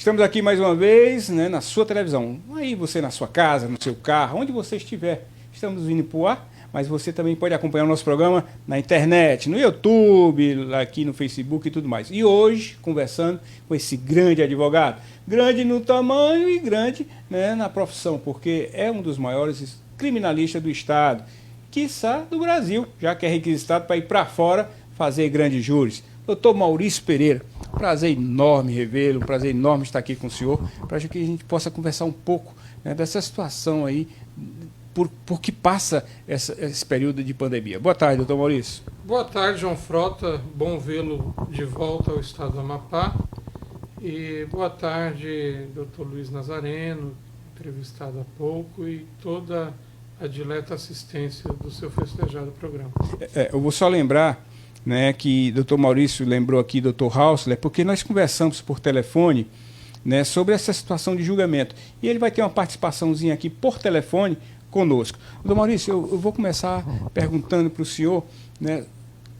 Estamos aqui mais uma vez, né, na sua televisão. Aí você na sua casa, no seu carro, onde você estiver. Estamos vindo para o ar, mas você também pode acompanhar o nosso programa na internet, no YouTube, aqui no Facebook e tudo mais. E hoje, conversando com esse grande advogado. Grande no tamanho e grande, né, na profissão, porque é um dos maiores criminalistas do Estado, quiçá do Brasil, já que é requisitado para ir para fora fazer grandes júris. Doutor Maurício Pereira, prazer enorme revê-lo, prazer enorme estar aqui com o senhor, para que a gente possa conversar um pouco, né, dessa situação aí, por que passa esse período de pandemia. Boa tarde, doutor Maurício. Boa tarde, João Frota, bom vê-lo de volta ao estado do Amapá. E boa tarde, doutor Luiz Nazareno, entrevistado há pouco, e toda a dileta assistência do seu festejado programa. Eu vou só lembrar, né, que o doutor Maurício lembrou aqui, doutor Hausler, porque nós conversamos por telefone, né, sobre essa situação de julgamento. E ele vai ter uma participaçãozinha aqui por telefone conosco. Doutor Maurício, eu vou começar perguntando para o senhor, né,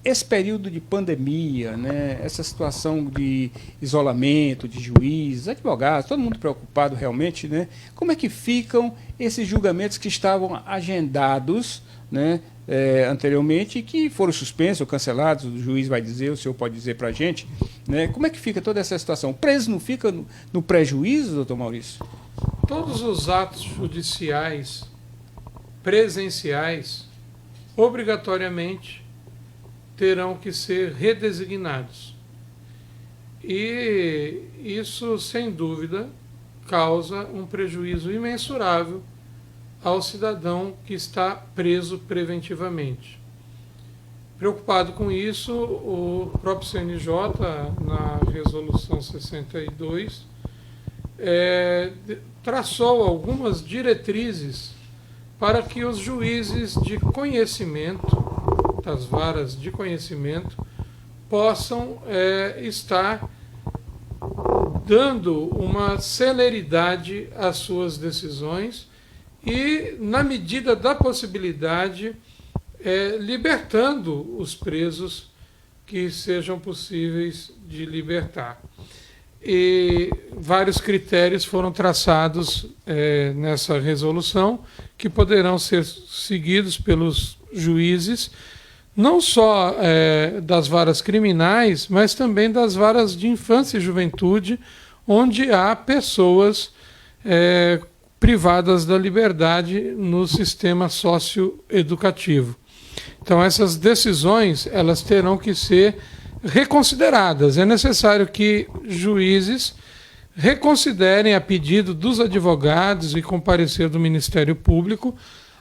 esse período de pandemia, né, essa situação de isolamento, de juízes, advogados, todo mundo preocupado realmente, né, como é que ficam esses julgamentos que estavam agendados, né, anteriormente, que foram suspensos ou cancelados, o juiz vai dizer, o senhor pode dizer para a gente, né, como é que fica toda essa situação? O preso não fica no prejuízo, doutor Maurício? Todos os atos judiciais presenciais, obrigatoriamente, terão que ser redesignados. E isso, sem dúvida, causa um prejuízo imensurável ao cidadão que está preso preventivamente. Preocupado com isso, o próprio CNJ, na Resolução 62, traçou algumas diretrizes para que os juízes de conhecimento, das varas de conhecimento, possam estar dando uma celeridade às suas decisões e, na medida da possibilidade, libertando os presos que sejam possíveis de libertar. E vários critérios foram traçados nessa resolução, que poderão ser seguidos pelos juízes, não só das varas criminais, mas também das varas de infância e juventude, onde há pessoas privadas da liberdade no sistema socioeducativo. Então, essas decisões elas terão que ser reconsideradas. É necessário que juízes reconsiderem, a pedido dos advogados e com parecer do Ministério Público,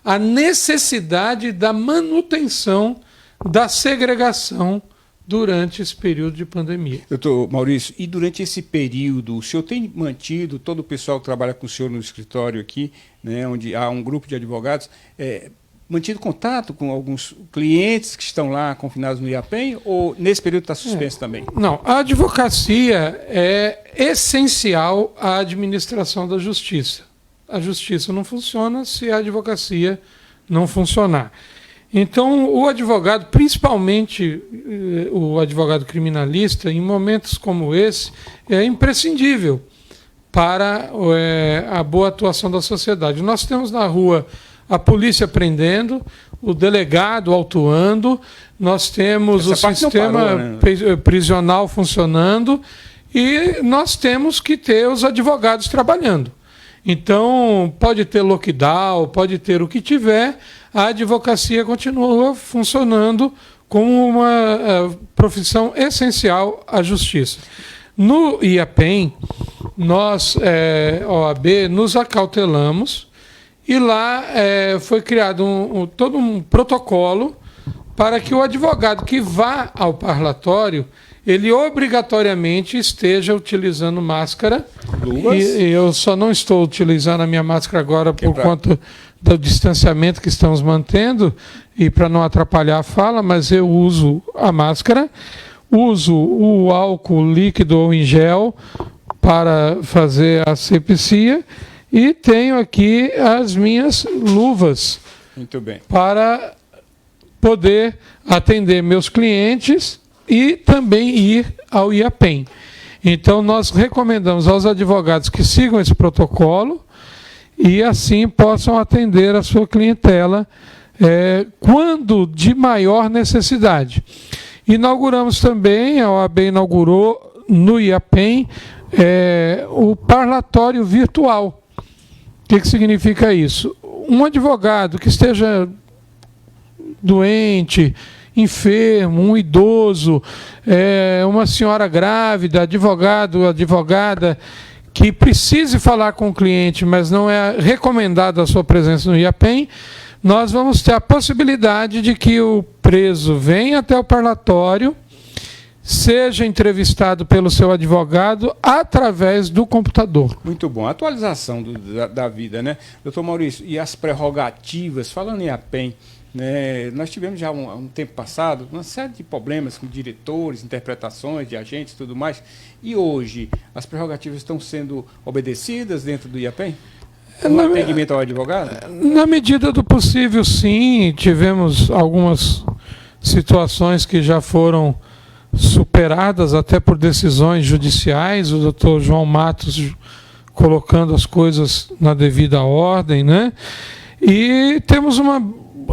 a necessidade da manutenção da segregação durante esse período de pandemia. Doutor Maurício, e durante esse período, o senhor tem mantido, todo o pessoal que trabalha com o senhor no escritório aqui, né, onde há um grupo de advogados, mantido contato com alguns clientes que estão lá confinados no IAPEM, ou nesse período está suspenso também? Não, a advocacia é essencial à administração da justiça. A justiça não funciona se a advocacia não funcionar. Então, o advogado, principalmente o advogado criminalista, em momentos como esse, é imprescindível para a boa atuação da sociedade. Nós temos na rua a polícia prendendo, o delegado autuando, nós temos o sistema prisional funcionando e nós temos que ter os advogados trabalhando. Então, pode ter lockdown, pode ter o que tiver, a advocacia continua funcionando como uma profissão essencial à justiça. No IAPEM, nós, OAB, nos acautelamos e lá foi criado todo um protocolo para que o advogado que vá ao parlatório, ele obrigatoriamente esteja utilizando máscara. E eu só não estou utilizando a minha máscara agora por conta do distanciamento que estamos mantendo e para não atrapalhar a fala, mas eu uso a máscara, uso o álcool líquido ou em gel para fazer a asepsia e tenho aqui as minhas luvas. Muito bem. Para poder atender meus clientes e também ir ao IAPEM. Então, nós recomendamos aos advogados que sigam esse protocolo e assim possam atender a sua clientela quando de maior necessidade. Inauguramos também, a OAB inaugurou no IAPEM o parlatório virtual. O que significa isso? Um advogado que esteja doente, enfermo, um idoso, uma senhora grávida, advogada, que precise falar com o cliente, mas não é recomendada a sua presença no IAPEM, nós vamos ter a possibilidade de que o preso venha até o parlatório, seja entrevistado pelo seu advogado através do computador. Muito bom. A atualização da vida, né? Doutor Maurício, e as prerrogativas, falando em IAPEM, né, nós tivemos já um tempo passado uma série de problemas com diretores, interpretações de agentes e tudo mais, e hoje as prerrogativas estão sendo obedecidas dentro do IAPEM? No atendimento ao advogado? Na medida do possível, sim. Tivemos algumas situações que já foram superadas até por decisões judiciais, o doutor João Matos colocando as coisas na devida ordem, né? E temos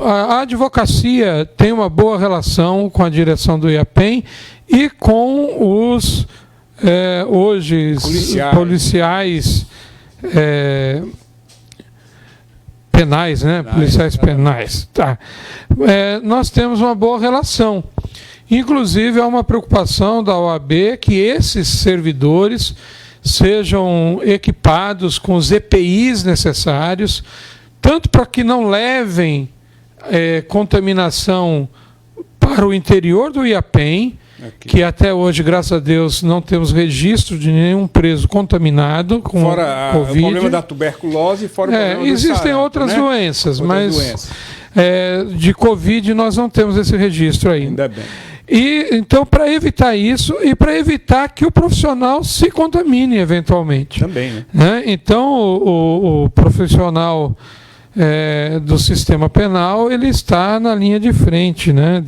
a advocacia tem uma boa relação com a direção do IAPEM e com os hoje policiais penais, né? Policiais penais. Tá. Nós temos uma boa relação. Inclusive, há uma preocupação da OAB que esses servidores sejam equipados com os EPIs necessários, tanto para que não levem contaminação para o interior do IAPEM, que até hoje, graças a Deus, não temos registro de nenhum preso contaminado com Covid. O problema da tuberculose, fora o problema existem sarampo, outras doenças, outras doenças. De Covid nós não temos esse registro ainda. Ainda bem. E, então, para evitar isso e para evitar que o profissional se contamine eventualmente. Também, né? Então, o profissional do sistema penal, ele está na linha de frente, né,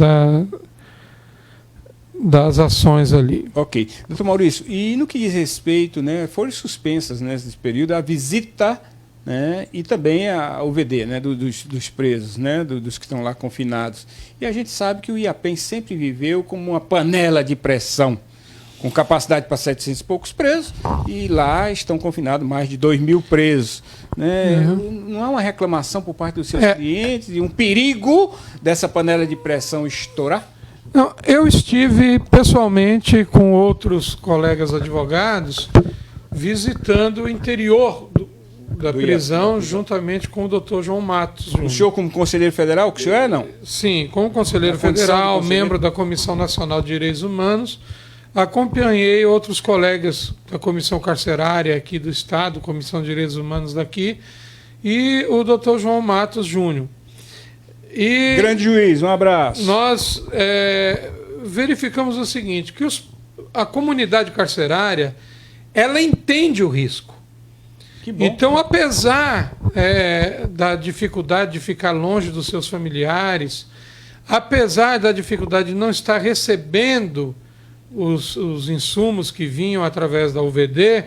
das ações ali. Ok. Doutor Maurício, e no que diz respeito, né, foram suspensas nesse período a visita, né, e também a UVD, né, dos presos, né, dos que estão lá confinados. E a gente sabe que o IAPEM sempre viveu como uma panela de pressão, com capacidade para 700 e poucos presos, e lá estão confinados mais de 2.000 presos. Né? Não há uma reclamação por parte dos seus clientes e um perigo dessa panela de pressão estourar? Não, eu estive pessoalmente com outros colegas advogados visitando o interior da prisão, juntamente com o doutor João Matos. O senhor como conselheiro federal, que o senhor é, não? Sim, como conselheiro federal, membro da Comissão Nacional de Direitos Humanos, acompanhei outros colegas da Comissão Carcerária aqui do Estado, Comissão de Direitos Humanos daqui, e o doutor João Matos Júnior. E grande juiz, um abraço. Nós verificamos o seguinte, que a comunidade carcerária, ela entende o risco. Que bom. Então, apesar da dificuldade de ficar longe dos seus familiares, apesar da dificuldade de não estar recebendo os insumos que vinham através da UVD,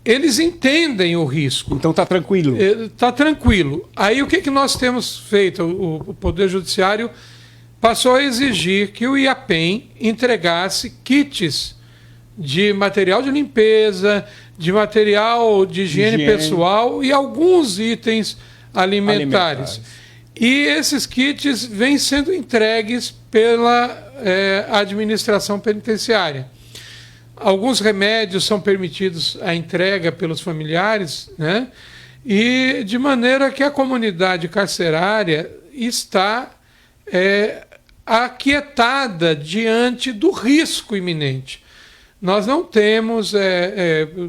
eles entendem o risco. Então está tranquilo. Está tranquilo. Aí o que nós temos feito? O Poder Judiciário passou a exigir que o IAPEM entregasse kits de material de limpeza, de material de higiene pessoal e alguns itens alimentares. E esses kits vêm sendo entregues pela administração penitenciária. Alguns remédios são permitidos a entrega pelos familiares, né? E de maneira que a comunidade carcerária está aquietada diante do risco iminente. Nós não temos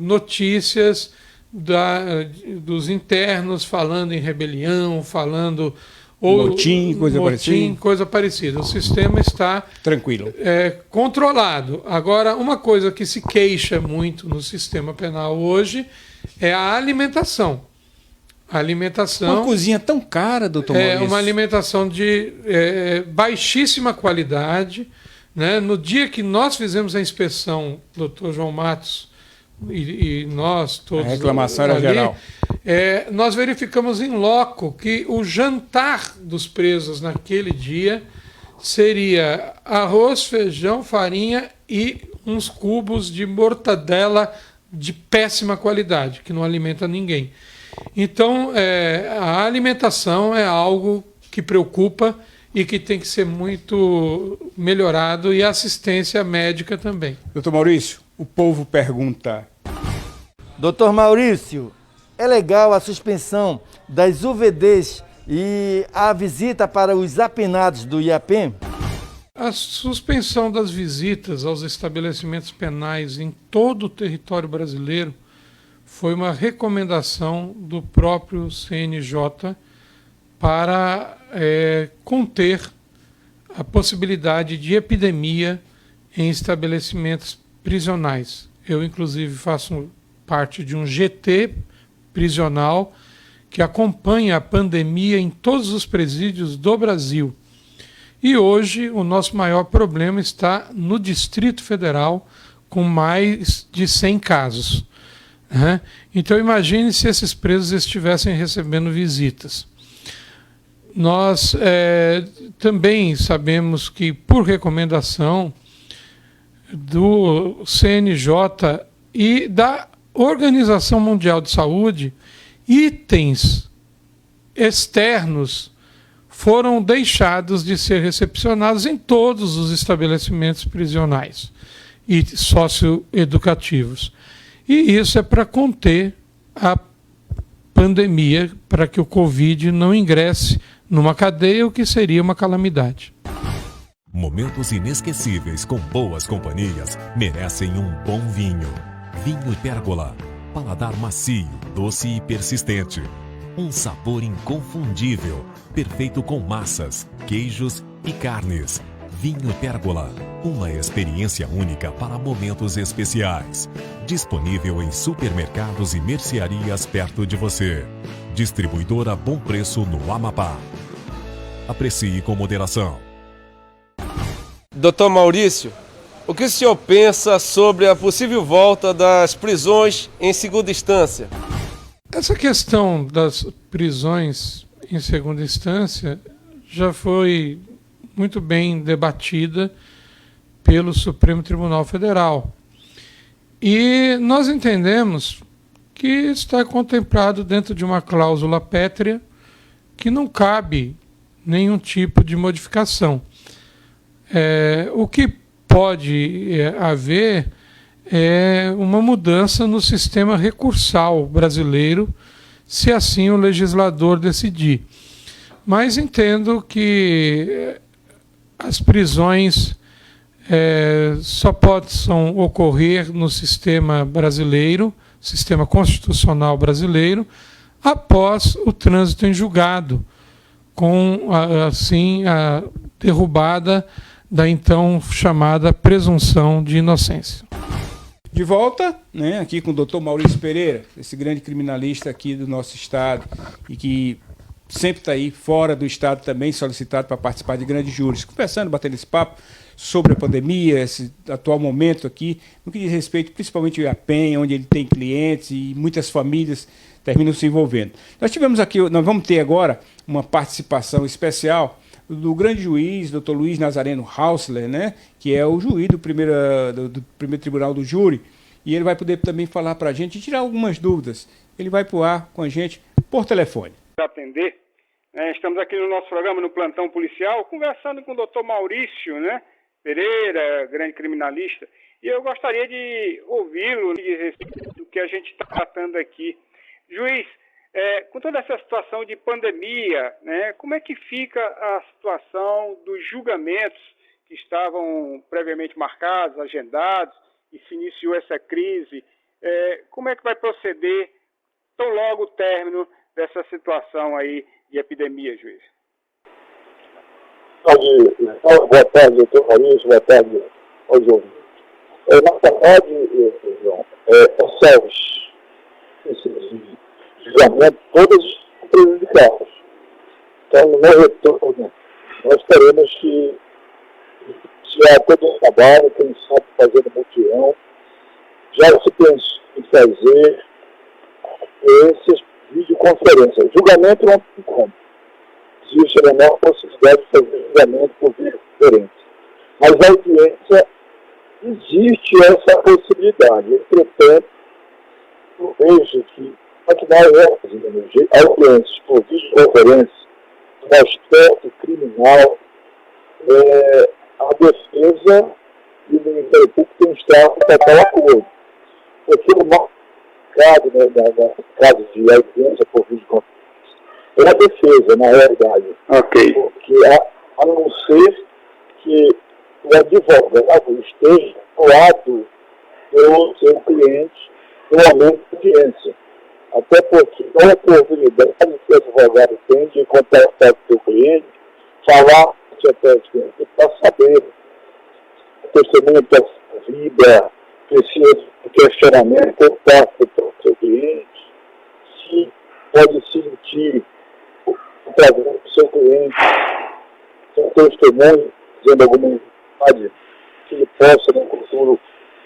notícias dos internos falando em rebelião, falando... motim, coisa parecida. O sistema está tranquilo, controlado. Agora, uma coisa que se queixa muito no sistema penal hoje é a alimentação. A alimentação... Uma cozinha tão cara, doutor Maurício. Uma alimentação de baixíssima qualidade, né? No dia que nós fizemos a inspeção, doutor João Matos e nós todos... A reclamação era geral. Nós verificamos em loco que o jantar dos presos naquele dia seria arroz, feijão, farinha e uns cubos de mortadela de péssima qualidade, que não alimenta ninguém. Então, a alimentação é algo que preocupa e que tem que ser muito melhorado, e a assistência médica também. Doutor Maurício, o povo pergunta. Doutor Maurício, é legal a suspensão das UVDs e a visita para os apenados do IAPEM? A suspensão das visitas aos estabelecimentos penais em todo o território brasileiro foi uma recomendação do próprio CNJ para conter a possibilidade de epidemia em estabelecimentos prisionais. Eu, inclusive, faço parte de um GT prisional que acompanha a pandemia em todos os presídios do Brasil. E hoje o nosso maior problema está no Distrito Federal, com mais de 100 casos. Então imagine se esses presos estivessem recebendo visitas. Nós também sabemos que, por recomendação do CNJ e da Organização Mundial de Saúde, itens externos foram deixados de ser recepcionados em todos os estabelecimentos prisionais e socioeducativos. E isso é para conter a pandemia, para que o Covid não ingresse numa cadeia, o que seria uma calamidade. Momentos inesquecíveis com boas companhias merecem um bom vinho. Vinho Pérgola. Paladar macio, doce e persistente. Um sabor inconfundível, perfeito com massas, queijos e carnes. Vinho Pérgola, uma experiência única para momentos especiais. Disponível em supermercados e mercearias perto de você. Distribuidora Bom Preço no Amapá. Aprecie com moderação. Doutor Maurício, o que o senhor pensa sobre a possível volta das prisões em segunda instância? Essa questão das prisões em segunda instância já foi muito bem debatida pelo Supremo Tribunal Federal. E nós entendemos que está contemplado dentro de uma cláusula pétrea que não cabe nenhum tipo de modificação. O que pode haver é uma mudança no sistema recursal brasileiro, se assim o legislador decidir. Mas entendo que as prisões só possam ocorrer no sistema brasileiro, sistema constitucional brasileiro, após o trânsito em julgado, com assim a derrubada da então chamada presunção de inocência. De volta, aqui com o doutor Maurício Pereira, esse grande criminalista aqui do nosso estado e que sempre está aí fora do estado também, solicitado para participar de grandes júris, conversando, batendo esse papo sobre a pandemia, esse atual momento aqui, no que diz respeito principalmente ao IAPEM, onde ele tem clientes e muitas famílias terminam se envolvendo. Nós vamos ter agora uma participação especial do grande juiz, Dr. Luiz Nazareno Hausler, que é o juiz do primeiro tribunal do júri, e ele vai poder também falar para a gente e tirar algumas dúvidas. Ele vai pro ar com a gente por telefone. Atender. Estamos aqui no nosso programa, no Plantão Policial, conversando com o Dr. Maurício Pereira, grande criminalista, e eu gostaria de ouvi-lo do que a gente está tratando aqui. Juiz, com toda essa situação de pandemia, como é que fica a situação dos julgamentos que estavam previamente marcados, agendados, e se iniciou essa crise? Como é que vai proceder tão logo o término dessa situação aí de epidemia, juiz? Boa tarde, doutor Maurício, boa tarde ao jovem. Na verdade, João, os julgamentos todos prejudicados. Então, no retorno, nós teremos que já todo o trabalho, quem sabe fazendo mutirão, já se pensou em fazer essas videoconferências. Julgamento não tem como. Existe a menor possibilidade de fazer julgamento por videoconferência. Mas a audiência, existe essa possibilidade. Entretanto, eu vejo que nós realizamos audiências por videoconferência no aspecto criminal, a defesa e o Ministério Público tem estado em total acordo. Porque o nosso caso, no caso de audiência por videoconferência, é a defesa, na realidade. Ok. Porque a não ser que o advogado esteja do lado do seu cliente no momento de audiência. Até porque a oportunidade que o advogado tem de contactar com o seu cliente, falar até o cliente para saber o testemunho da sua vida, precisa de questionamento por parte do seu cliente, se pode sentir através do seu cliente, seu testemunho, dizendo alguma verdade que ele possa no futuro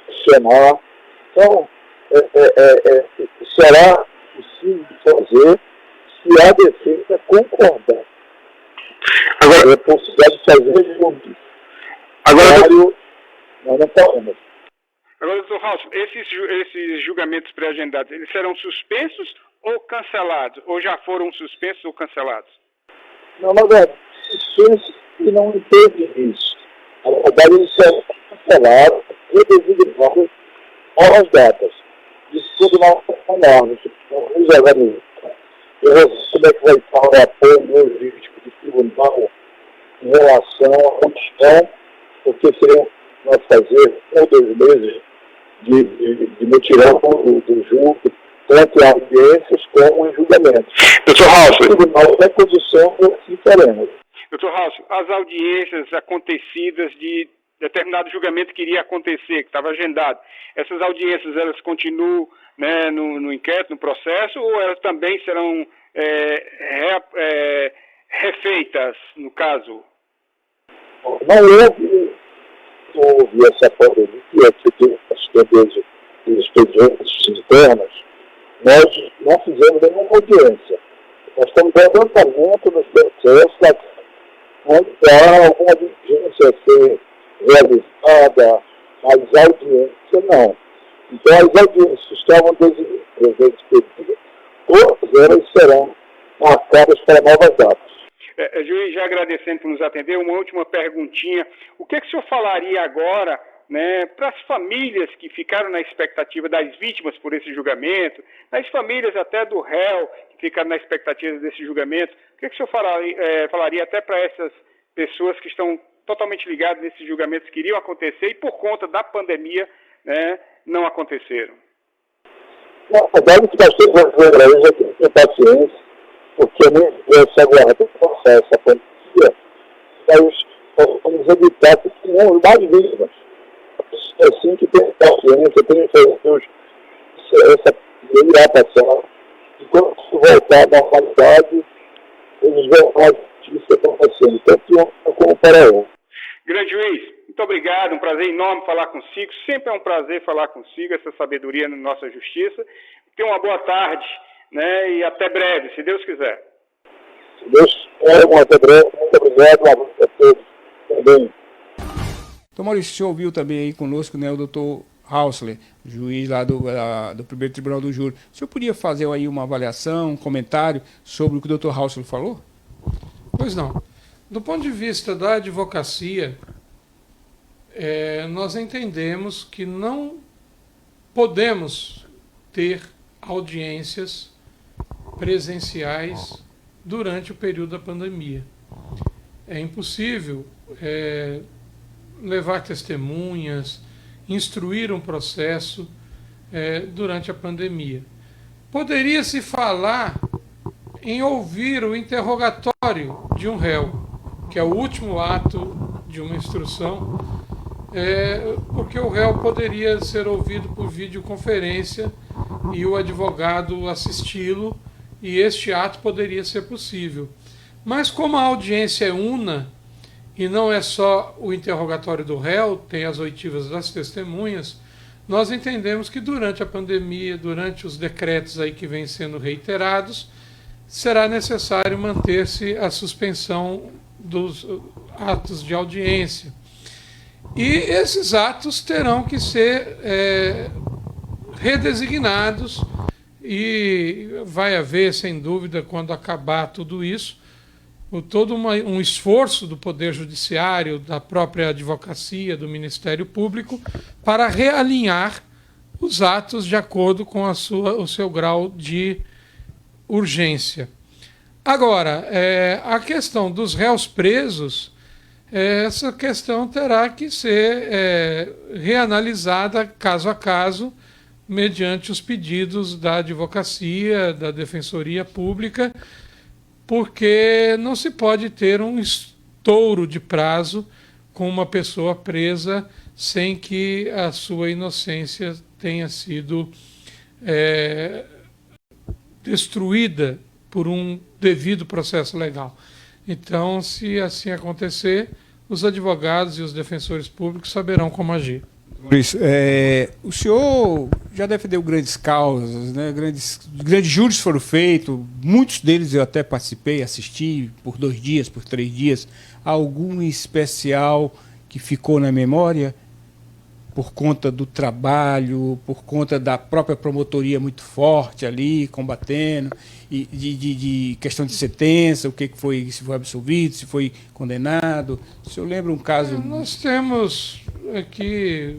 questionar. Então, será possível fazer se a defesa concordar. Agora, é possibilidade de fazer juntos. Agora, nós não podemos. Agora, doutor Ralph, esses julgamentos pré-agendados, eles serão suspensos ou cancelados? Ou já foram suspensos ou cancelados? Não, na verdade, suspenso e não teve isso. Na verdade, eles serão cancelados e designados novas datas. Isso tudo nós falamos, nos organismos. Eu não sei como é que vai estar o apoio jurídico do tribunal em relação à condição, porque serão nós fazer 1 ou 2 meses de mutirão do julgo, tanto em audiências como em julgamentos. Doutor Ralph, o tribunal tem condição de assim faremos. Doutor Ralph, as audiências acontecidas de determinado julgamento que iria acontecer, que estava agendado, essas audiências, elas continuam, né, no inquérito, no processo, ou elas também serão refeitas, no caso? Não houve essa pandemia, que tem os expedientes internos, nós não fizemos nenhuma audiência. Nós estamos dando andamento nos processos, onde há alguma diligência a ser realizada, mas audiência não. Então as audiências estavam designadas, todas elas serão marcadas para novas datas. Juiz, já agradecendo por nos atender, uma última perguntinha. O que o senhor falaria agora, né, para as famílias que ficaram na expectativa das vítimas por esse julgamento, as famílias até do réu que ficaram na expectativa desse julgamento, o que o senhor falaria até para essas pessoas que estão totalmente ligadas nesses julgamentos que iriam acontecer e por conta da pandemia, né, não aconteceram? Na verdade, que nós temos brasileiros já tem que ter paciência, porque não se aguarda passar essa pandemia, nós vamos evitar que tenham mais vítimas. É assim que tem paciência, tem essa irá passar. E quando voltar à normalidade, eles vão mais isso acontecendo, tanto um como para um. Grande juiz, muito obrigado, um prazer enorme falar consigo, sempre é um prazer falar consigo, essa sabedoria na nossa justiça. Tenha uma boa tarde, né, e até breve, se Deus quiser. Se Deus quiser, até breve, muito obrigado, um abraço a todos também. Então, Maurício, o senhor ouviu também aí conosco, né, o doutor Hausler, juiz lá do Primeiro Tribunal do Júri. O senhor podia fazer aí uma avaliação, um comentário sobre o que o doutor Hausler falou? Pois não. Do ponto de vista da advocacia, nós entendemos que não podemos ter audiências presenciais durante o período da pandemia. É impossível levar testemunhas, instruir um processo durante a pandemia. Poderia-se falar em ouvir o interrogatório de um réu, que é o último ato de uma instrução, porque o réu poderia ser ouvido por videoconferência e o advogado assisti-lo, e este ato poderia ser possível. Mas como a audiência é una e não é só o interrogatório do réu, tem as oitivas das testemunhas, nós entendemos que durante a pandemia, durante os decretos aí que vêm sendo reiterados, será necessário manter-se a suspensão dos atos de audiência. E esses atos terão que ser redesignados, e vai haver, sem dúvida, quando acabar tudo isso, todo um esforço do Poder Judiciário, da própria advocacia, do Ministério Público, para realinhar os atos de acordo com o seu grau de urgência. Agora, a questão dos réus presos, essa questão terá que ser reanalisada caso a caso, mediante os pedidos da advocacia, da Defensoria Pública, porque não se pode ter um estouro de prazo com uma pessoa presa sem que a sua inocência tenha sido destruída por um devido processo legal. Então, se assim acontecer, os advogados e os defensores públicos saberão como agir. Maurício, o senhor já defendeu grandes causas, né? Grandes júris foram feitos, muitos deles eu até participei, assisti por 2 dias, por 3 dias. Algum especial que ficou na memória por conta do trabalho, por conta da própria promotoria muito forte ali, combatendo, e de questão de sentença, o que foi, se foi absolvido, se foi condenado? O senhor lembra um caso? Nós temos aqui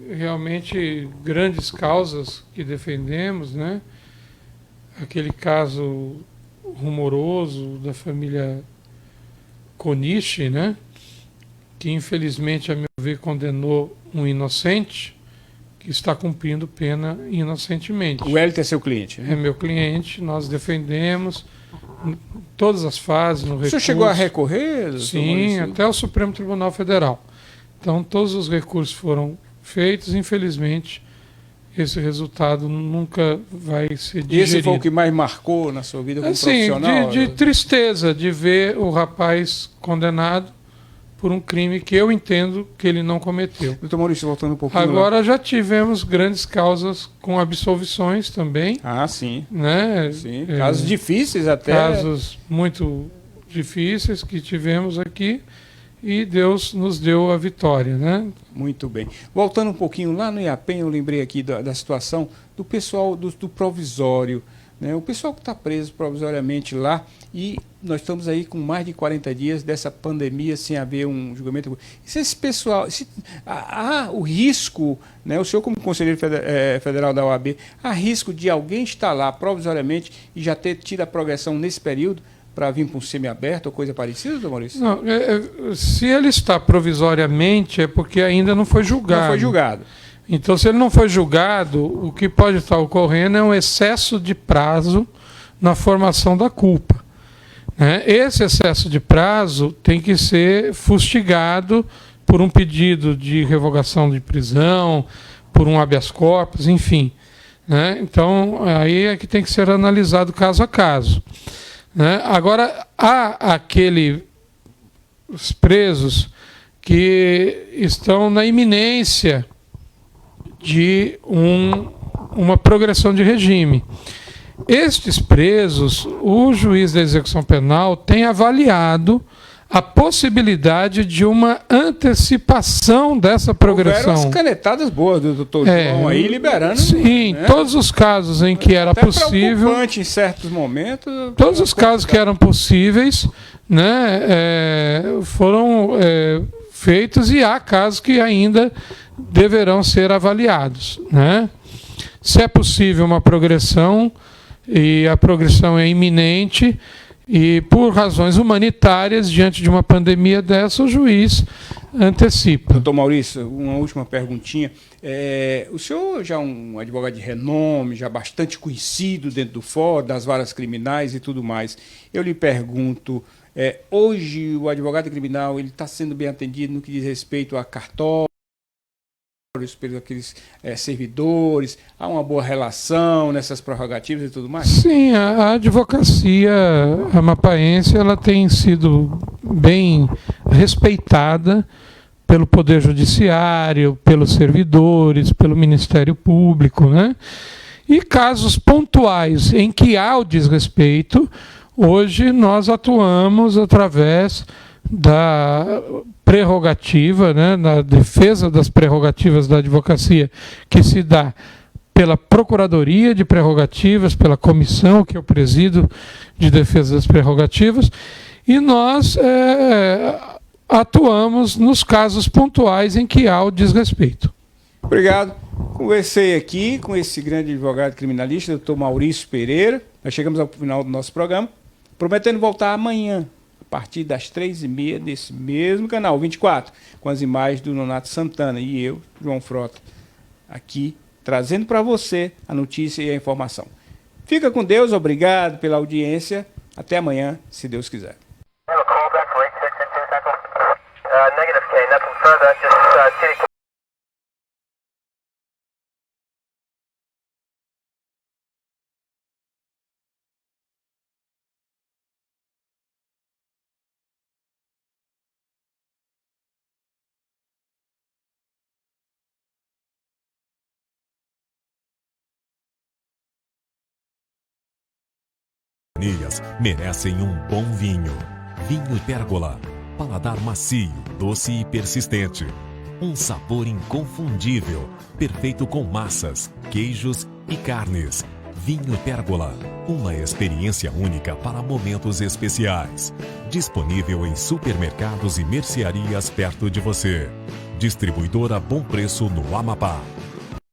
realmente grandes causas que defendemos, né? Aquele caso rumoroso da família Konishi, né? Que infelizmente, a meu ver, condenou um inocente que está cumprindo pena inocentemente. O Hélio é seu cliente, né? É meu cliente, nós defendemos em todas as fases, no recurso. O senhor chegou a recorrer? Sim, até o Supremo Tribunal Federal. Então, todos os recursos foram feitos, infelizmente, esse resultado nunca vai ser digerido. E esse foi o que mais marcou na sua vida como profissional? De tristeza de ver o rapaz condenado por um crime que eu entendo que ele não cometeu. Doutor Maurício, voltando um pouquinho agora, já tivemos grandes causas com absolvições também. Ah, sim. Né? Sim. Casos difíceis até. Casos muito difíceis que tivemos aqui, e Deus nos deu a vitória, né? Muito bem. Voltando um pouquinho lá no IAPEM, eu lembrei aqui da situação do pessoal do provisório, né? O pessoal que está preso provisoriamente lá, e nós estamos aí com mais de 40 dias dessa pandemia sem haver um julgamento. E se esse pessoal, há o risco, né? O senhor como conselheiro federal da OAB, há risco de alguém estar lá provisoriamente e já ter tido a progressão nesse período para vir para um semiaberto ou coisa parecida, doutor Maurício? Não, se ele está provisoriamente é porque ainda não foi julgado. Não foi julgado. Então, se ele não foi julgado, o que pode estar ocorrendo é um excesso de prazo na formação da culpa. Esse excesso de prazo tem que ser fustigado por um pedido de revogação de prisão, por um habeas corpus, enfim. Então, aí é que tem que ser analisado caso a caso. Agora, há aqueles presos que estão na iminência de uma progressão de regime. Estes presos, o juiz da execução penal tem avaliado a possibilidade de uma antecipação dessa progressão. Houveram as canetadas boas do doutor João aí, liberando. Sim, né? Todos os casos em que era possível. Preocupante em certos momentos. Todos os casos que eram possíveis, né, foram feitos, e há casos que ainda deverão ser avaliados, né? Se é possível uma progressão, e a progressão é iminente, e por razões humanitárias, diante de uma pandemia dessa, o juiz antecipa. Doutor Maurício, uma última perguntinha. O senhor já é um advogado de renome, já bastante conhecido dentro do fórum, das varas criminais e tudo mais. Eu lhe pergunto, hoje o advogado criminal ele está sendo bem atendido no que diz respeito a cartório, pelos aqueles servidores, há uma boa relação nessas prerrogativas e tudo mais? Sim, a advocacia amapaense ela tem sido bem respeitada pelo Poder Judiciário, pelos servidores, pelo Ministério Público, né? E casos pontuais em que há o desrespeito, hoje nós atuamos através da prerrogativa, né, na defesa das prerrogativas da advocacia, que se dá pela Procuradoria de Prerrogativas, pela comissão que eu presido de defesa das prerrogativas, e nós atuamos nos casos pontuais em que há o desrespeito. Obrigado. Conversei aqui com esse grande advogado criminalista, doutor Maurício Pereira. Nós chegamos ao final do nosso programa, prometendo voltar amanhã, a partir das 3h30, desse mesmo canal, 24, com as imagens do Nonato Santana e eu, João Frota, aqui, trazendo para você a notícia e a informação. Fica com Deus, obrigado pela audiência. Até amanhã, se Deus quiser. Negative K, nothing further, just merecem um bom vinho. Vinho Pérgola. Paladar macio, doce e persistente. Um sabor inconfundível, perfeito com massas, queijos e carnes. Vinho Pérgola. Uma experiência única para momentos especiais. Disponível em supermercados e mercearias perto de você. Distribuidora Bom Preço no Amapá.